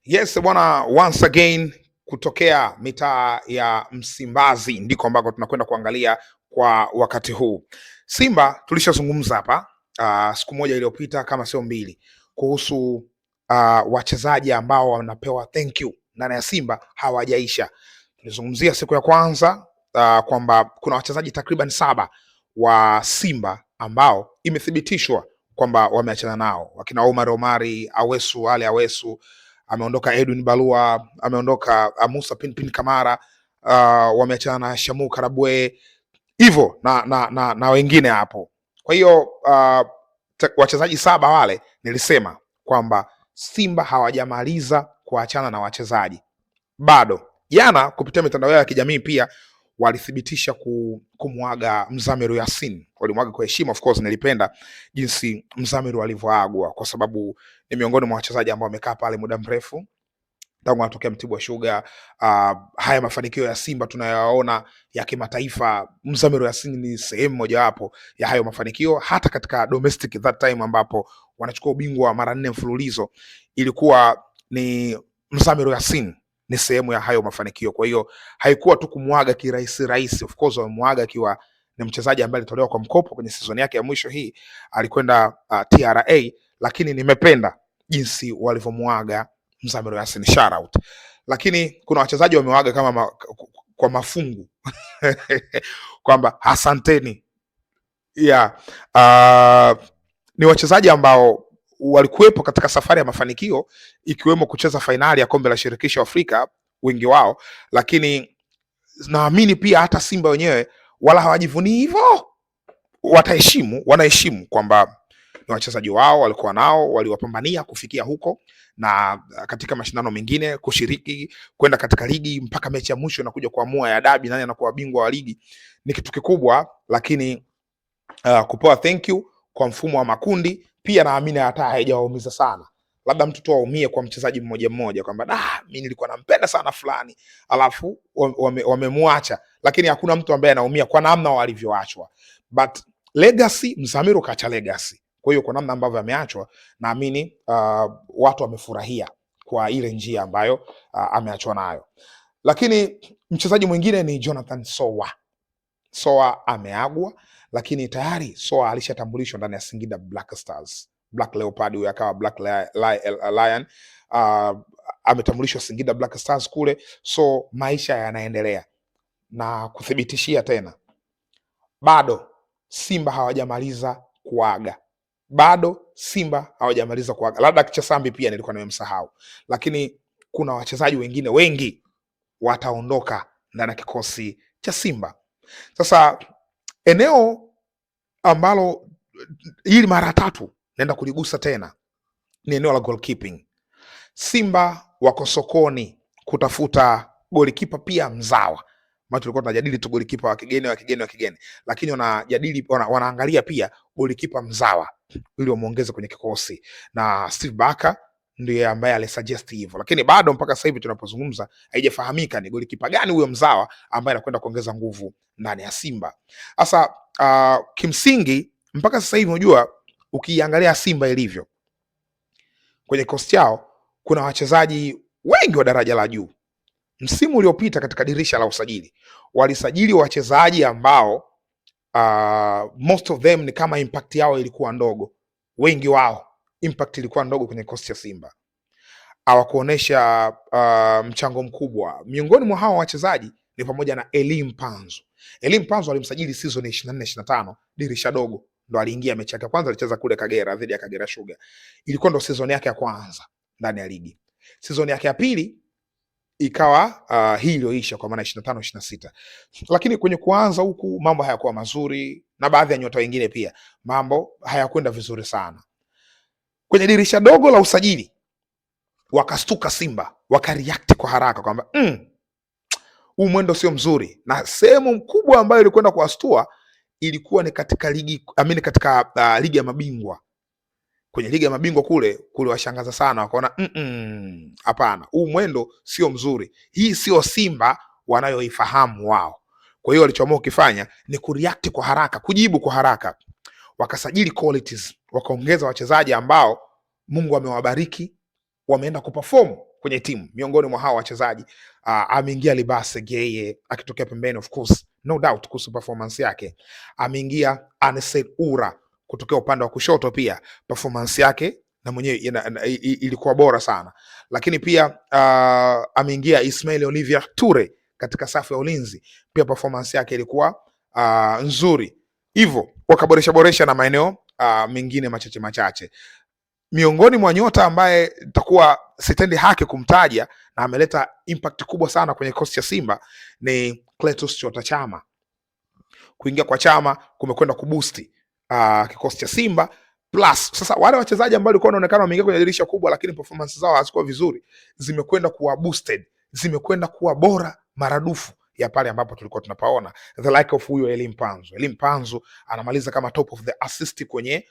Yes bwana, once again kutokea mitaa ya Msimbazi ndiko ambako tunakwenda kuangalia kwa wakati huu. Simba tulishazungumza hapa siku moja iliyopita kama sio mbili kuhusu wachezaji ambao wanapewa thank you ndani ya Simba hawajaisha. Tulizungumzia siku ya kwanza kwamba kuna wachezaji takriban 7 wa Simba ambao imethibitishwa kwamba wameachana nao, wakina Omar Omari, Awesu, Ali Awesu, ameondoka Edwin Balua, ameondoka Musa Pinpin Kamara, wameachana na Shamu Karabwe hivyo na wengine hapo. Kwa hiyo wachezaji 7 wale nilisema kwamba Simba hawajamaliza kuachana na wachezaji bado. Jana kupitia mitandao ya kijamii pia walithibitisha kumwaga Mzamiru Yasin. Walimwaga kwa heshima. Of course nilipenda jinsi Mzamiru alivyoagwa kwa sababu ni miongoni mwa wachezaji ambao wamekaa pale muda mrefu tangu anatokea Mtibwa Sugar. Haya mafanikio ya Simba tunayoona ya kimataifa, Mzamiru Yasin ni sehemu mojawapo ya hayo mafanikio. Hata katika domestic that time ambapo wanachukua ubingwa mara 4 mfululizo, ilikuwa ni Mzamiru Yasin ni sehemu ya hayo mafanikio. Kwa hiyo haikuwa tu kumwaga kirahisi rahisi. Of course wamemwaga akiwa ni mchezaji ambaye alitolewa kwa mkopo kwenye season yake ya mwisho hii, alikwenda TRA, lakini nimependa jinsi walivyomwaga Mzamiru Yasin, shout out. Lakini kuna wachezaji wamemwaga kama kwa mafungu kwamba asanteni. Ni wachezaji ambao walikuwepo katika safari ya mafanikio, ikiwemo kucheza fainali ya kombe la shirikisho Afrika wengi wao, lakini naamini pia hata Simba wenyewe wala hawajivuni hivyo, wanaheshimu kwamba ni wachezaji wao, walikuwa nao, waliwapambania kufikia huko, na katika mashindano mengine kushiriki kwenda katika ligi mpaka mechi ya mwisho na kuja kuamua ya dabi nani anakuwa bingwa wa ligi ni kitu kikubwa. Lakini kupewa thank you kwa mfumo wa makundi pia naamini hata haijawaumiza sana. Labda mtu tu aumie kwa mchezaji mmoja mmoja kwamba mimi nilikuwa nampenda sana fulani alafu wamemwacha, lakini hakuna mtu ambaye anaumia kwa namna walivyoachwa. But legacy, Mzamiru kacha legacy. Kwa hiyo kwa namna ambavyo ameachwa, naamini watu wamefurahia kwa ile njia ambayo ameachwa nayo. Lakini mchezaji mwingine ni Jonathan Sowa. Sowa ameagwa, lakini tayari Sowa alishatambulishwa ndani ya Singida Black Stars. Black Leopard huyo akawa Black Lion. Ametambulishwa Singida Black Stars kule, so maisha yanaendelea. Na kuthibitishia tena, bado Simba hawajamaliza kuaga. Labda Kichasambi pia nilikuwa nimemsahau, lakini kuna wachezaji wengine wengi wataondoka ndani ya kikosi cha Simba. Sasa eneo ambalo hili mara 3 naenda kuligusa tena ni eneo la goalkeeping. Simba wako sokoni kutafuta golikipa pia mzawa. Maana tulikuwa tunajadili tu golikipa wa kigeni, lakini wanaangalia pia golikipa mzawa ili wamuongeze kwenye kikosi, na Steve Barker ndiye ambaye alisuggest hivyo, lakini bado mpaka sasa hivi tunapozungumza haijafahamika ni golikipa gani huyo mzawa ambaye anakwenda kuongeza nguvu ndani ya Simba. Sasa kimsingi mpaka sasa hivi unajua, ukiangalia Simba ilivyo kwenye kikosi chao, kuna wachezaji wengi wa daraja la juu. Msimu uliopita katika dirisha la usajili walisajili wachezaji ambao most of them ni kama impact yao ilikuwa ndogo. Wengi wao impact ilikuwa ndogo kwenye kikosi cha Simba, hawakuonesha mchango mkubwa. Miongoni mwa hao wachezaji ni pamoja na Elim Panzu. Elim Panzu alimsajili season 24-25 dirisha dogo, ndo aliingia mechi yake ya kwanza, alicheza kule Kagera dhidi ya Kagera Sugar. Ilikuwa ndo season yake ya kwanza ndani ya ligi. Season yake ya pili ikawa hii iliyoisha, kwa maana 25-26. Lakini kwenye kuanza huku mambo hayakuwa mazuri, na baadhi ya nyota wengine pia mambo hayakwenda vizuri sana. Kwenye dirisha dogo la usajili wakastuka Simba, wakareact kwa haraka kwamba huu mwendo sio mzuri, na sehemu kubwa ambayo ilikwenda kuwastua ilikuwa ni katika ligi ya mabingwa. Kwenye ligi ya mabingwa kule washangaza sana, wakaona hapana, huu mwendo sio mzuri, hii sio Simba wanayoifahamu wao. Kwa hiyo walichoamua kufanya ni kureact kwa haraka, kujibu kwa haraka. Wakasajili qualities, wakaongeza wachezaji ambao Mungu amewabariki, wameenda kuperform kwenye timu. Miongoni mwa hao wachezaji ameingia Libase Geye akitokea pembeni, of course no doubt kuhusu performance yake. Ameingia Anse Ura kutokea upande wa kushoto, pia performance yake na mwenyewe ilikuwa bora sana. Lakini pia ameingia Ismail Olivier Toure katika safu ya ulinzi, pia performance yake ilikuwa nzuri. Hivyo wakaboresha na maeneo mengine machache. Miongoni mwa nyota ambaye takuwa sitendi haki kumtaja na ameleta impact kubwa sana kwenye kikosi cha Simba ni Clatous Chota Chama. Kuingia kwa Chama kumekwenda kuboost kikosi cha Simba. Plus sasa wale wachezaji ambao walikuwa wanaonekana wameingia kwenye dirisha kubwa lakini performance zao hazikuwa vizuri, zimekwenda kuwa boosted, zimekwenda kuwa bora maradufu ya pale ambapo tulikuwa tunapaona. The like of huyo Elie Mpanzu. Elie Mpanzu anamaliza kama top of the assist kwenye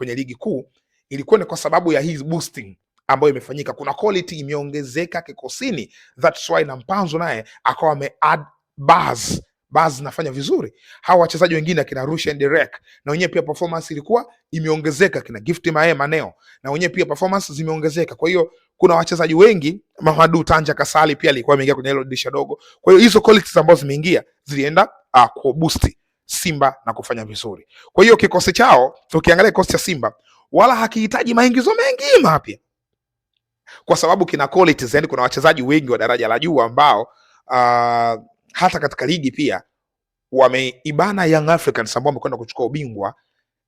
ligi kuu. Ilikuwa ni kwa sababu ya hii boosting ambayo imefanyika. Kuna quality imeongezeka kikosini, that's why na Mpanzu naye akawa ame add buzz nafanya vizuri. Hawa wachezaji wengine akina Rushen Derek na wenyewe pia performance ilikuwa imeongezeka, kina Gift Maneo na wenyewe pia performance zimeongezeka. Kwa hiyo kuna wachezaji wengi, Mamadou Tanja Kasali pia alikuwa ameingia kwenye hilo dirisha dogo. Kwa hiyo hizo qualities ambazo zimeingia zilienda ku boost Simba na kufanya vizuri. Kwa hiyo kikosi chao, tukiangalia kikosi cha Simba wala hakihitaji maingizo mengi mapya, kwa sababu kina qualities, yani kuna wachezaji wengi wa daraja la juu ambao hata katika ligi pia wameibana Young Africans ambao wamekwenda kuchukua ubingwa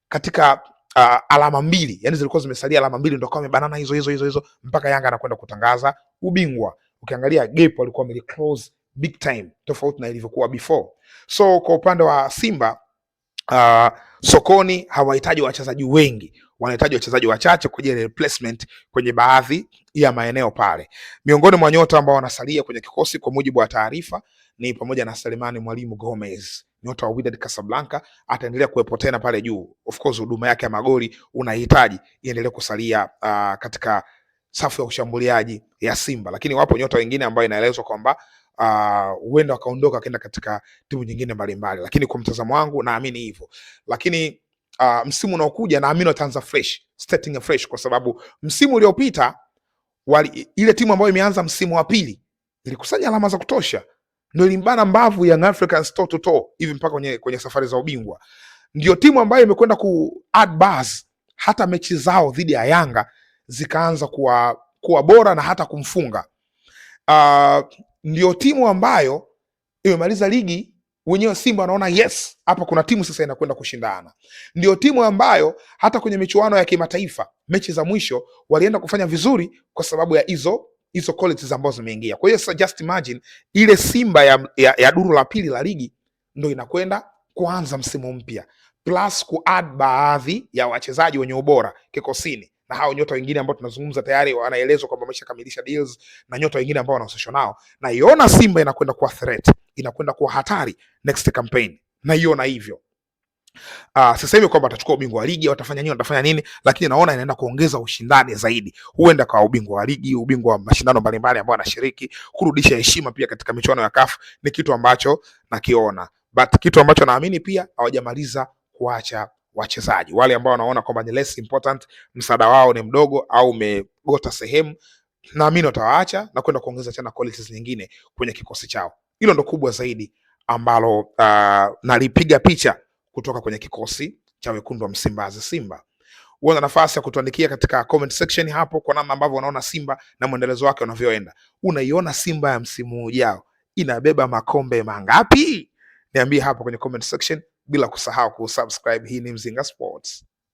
katika alama mbili, yani zilikuwa zimesalia alama mbili ndio kwa wamebanana hizo mpaka Yanga anakwenda kutangaza ubingwa. Ukiangalia gap walikuwa wame close big time, tofauti na ilivyokuwa before. So kwa upande wa Simba sokoni hawahitaji wachezaji wengi, wanahitaji wachezaji wachache kwa ajili ya replacement kwenye baadhi ya maeneo pale. Miongoni mwa nyota ambao wanasalia kwenye kikosi kwa mujibu wa taarifa ni pamoja na Selemani Mwalimu Gomez, nyota wa Wydad Casablanca, ataendelea kuwepo tena pale juu. Of course huduma yake ya magoli unahitaji iendelee kusalia katika safu ya ushambuliaji ya Simba, lakini wapo nyota wengine ambao inaelezwa kwamba huenda wakaondoka kaenda katika timu nyingine mbalimbali, lakini kwa mtazamo wangu naamini hivyo. Lakini msimu unaokuja naamini wataanza fresh, starting fresh, kwa sababu msimu uliopita ile timu ambayo imeanza msimu wa pili ilikusanya alama za kutosha, ndio ilimbana mbavu Young Africans toe to toe hivi mpaka kwenye safari za ubingwa. Ndio timu ambayo imekwenda ku add buzz, hata mechi zao dhidi ya Yanga zikaanza kuwa bora na hata kumfunga. Ndio timu ambayo imemaliza ligi wenyewe Simba wanaona yes, hapa kuna timu sasa inakwenda kushindana. Ndio timu ambayo hata kwenye michuano ya kimataifa mechi za mwisho walienda kufanya vizuri kwa sababu ya hizo qualities ambazo zimeingia. Kwa hiyo sasa just imagine ile Simba ya duru la pili la ligi ndio inakwenda kuanza msimu mpya, plus ku add baadhi ya wachezaji wenye ubora kikosini, na hao nyota wengine ambao tunazungumza tayari wanaelezwa kwamba wameshakamilisha deals, na nyota wengine ambao wanahusishwa nao, na iona Simba inakwenda kuwa threat, inakwenda kuwa hatari next campaign, na iona hivyo. Sasa hivi kwamba watachukua ubingwa wa ligi, watafanya nini, lakini naona inaenda kuongeza ushindani zaidi. Huenda kwa ubingwa wa ligi, ubingwa wa mashindano mbalimbali ambao anashiriki, kurudisha heshima pia katika michuano ya CAF, ni kitu ambacho nakiona. But kitu ambacho naamini pia hawajamaliza kuacha wachezaji wale ambao wanaona kwamba ni less important, msaada wao ni mdogo au umegota sehemu, naamini watawaacha na kwenda kuongeza tena qualities nyingine kwenye kikosi chao. Hilo ndo kubwa zaidi ambalo nalipiga picha kutoka kwenye kikosi cha wekundu wa Msimbazi Simba. Una nafasi ya kutuandikia katika comment section hapo kwa namna ambavyo unaona Simba na mwendelezo wake unavyoenda. Unaiona Simba ya msimu ujao inabeba makombe mangapi? Niambie hapo kwenye comment section, bila kusahau kusubscribe. Hii ni Mzinga Sports.